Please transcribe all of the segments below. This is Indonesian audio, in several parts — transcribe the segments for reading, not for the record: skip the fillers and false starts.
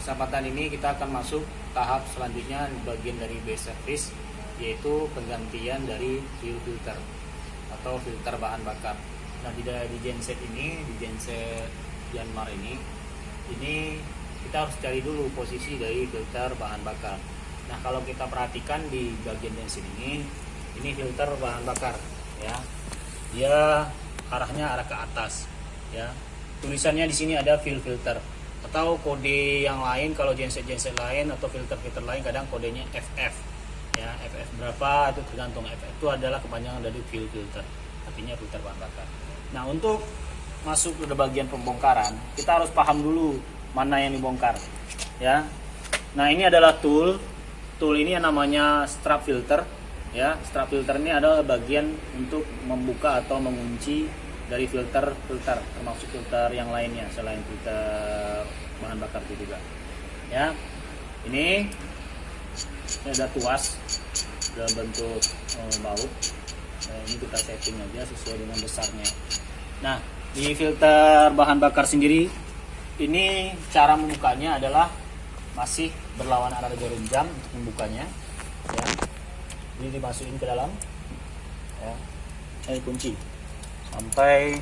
kesempatan ini kita akan masuk tahap selanjutnya bagian dari base service, yaitu penggantian dari fuel filter atau filter bahan bakar. Nah di genset ini, di genset Yanmar ini kita harus cari dulu posisi dari filter bahan bakar. Nah kalau kita perhatikan di bagian genset ini filter bahan bakar ya, dia arahnya arah ke atas ya. Tulisannya di sini ada fuel filter, atau kode yang lain kalau genset lain atau filter lain kadang kodenya FF ya, FF berapa itu tergantung. FF itu adalah kepanjangan dari fuel filter, artinya filter bahan bakar. Nah untuk masuk ke bagian pembongkaran kita harus paham dulu mana yang dibongkar ya. Nah ini adalah tool ini yang namanya strap filter ya. Strap filter ini adalah bagian untuk membuka atau mengunci dari filter termasuk filter yang lainnya selain filter bahan bakar itu juga ya. Ini ada tuas dalam bentuk baut. Ini kita setting aja sesuai dengan besarnya. Nah di filter bahan bakar sendiri ini cara membukanya adalah masih berlawan arah jarum jam untuk membukanya ya. Ini dimasukin ke dalam ya, saya kunci sampai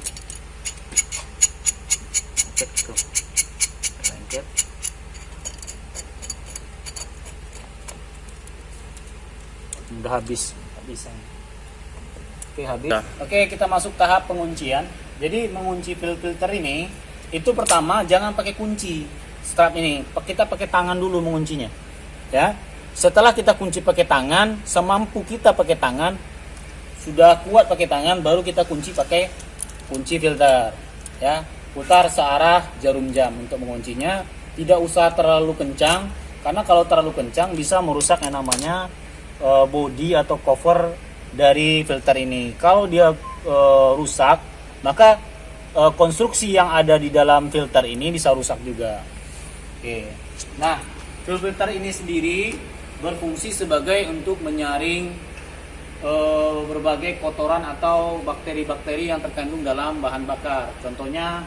cek tuh lengket. Udah habis. Oke habis. Oke kita masuk tahap penguncian. Jadi mengunci filter ini itu pertama jangan pakai kunci strap ini, kita pakai tangan dulu menguncinya ya. Setelah kita kunci pakai tangan, semampu kita pakai tangan, sudah kuat pakai tangan, baru kita kunci pakai kunci filter ya. Putar searah jarum jam untuk menguncinya, tidak usah terlalu kencang karena kalau terlalu kencang bisa merusak yang namanya body atau cover dari filter ini. Kalau dia rusak, maka konstruksi yang ada di dalam filter ini bisa rusak juga. Oke. Nah, filter ini sendiri berfungsi sebagai untuk menyaring berbagai kotoran atau bakteri-bakteri yang terkandung dalam bahan bakar. Contohnya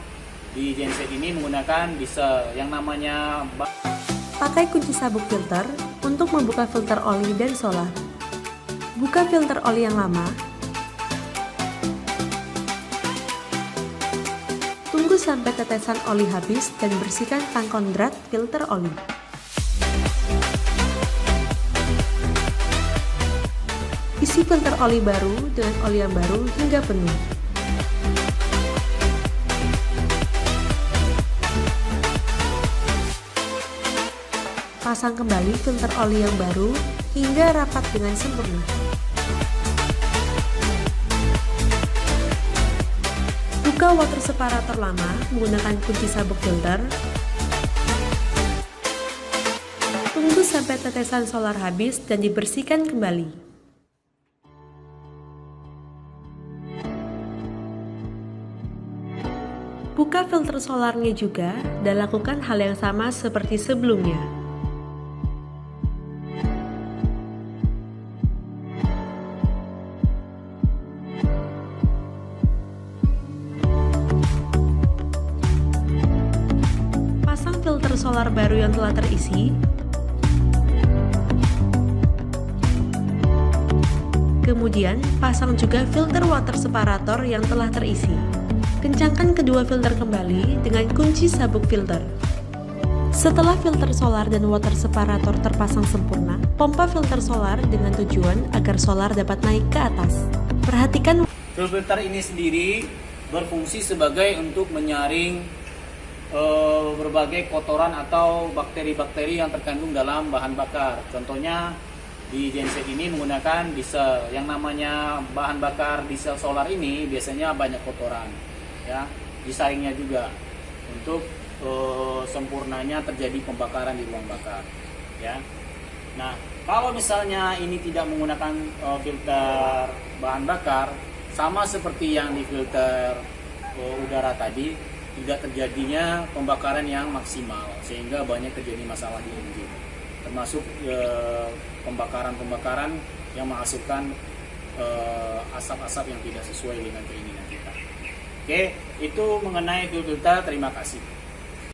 di genset ini menggunakan diesel yang namanya pakai kunci sabuk filter untuk membuka filter oli dan solar. Buka filter oli yang lama. Tunggu sampai tetesan oli habis dan bersihkan tangkon drat filter oli. Isi filter oli baru dengan oli yang baru hingga penuh. Pasang kembali filter oli yang baru hingga rapat dengan sempurna. Buka water separator lama menggunakan kunci sabuk filter. Tunggu sampai tetesan solar habis dan dibersihkan kembali. Buka filter solarnya juga dan lakukan hal yang sama seperti sebelumnya. Pasang filter solar baru yang telah terisi. Kemudian pasang juga filter water separator yang telah terisi. Kencangkan kedua filter kembali dengan kunci sabuk filter. Setelah filter solar dan water separator terpasang sempurna, pompa filter solar dengan tujuan agar solar dapat naik ke atas. Perhatikan filter ini sendiri berfungsi sebagai untuk menyaring berbagai kotoran atau bakteri-bakteri yang terkandung dalam bahan bakar. Contohnya di genset ini menggunakan diesel yang namanya bahan bakar diesel solar ini biasanya banyak kotoran ya. Disaringnya juga untuk sempurnanya terjadi pembakaran di ruang bakar ya. Nah kalau misalnya ini tidak menggunakan filter bahan bakar, sama seperti yang di filter udara tadi, tidak terjadinya pembakaran yang maksimal sehingga banyak terjadi masalah di engine, termasuk pembakaran yang menghasilkan asap-asap yang tidak sesuai dengan keinginan kita. Oke, itu mengenai fuel filter. Terima kasih.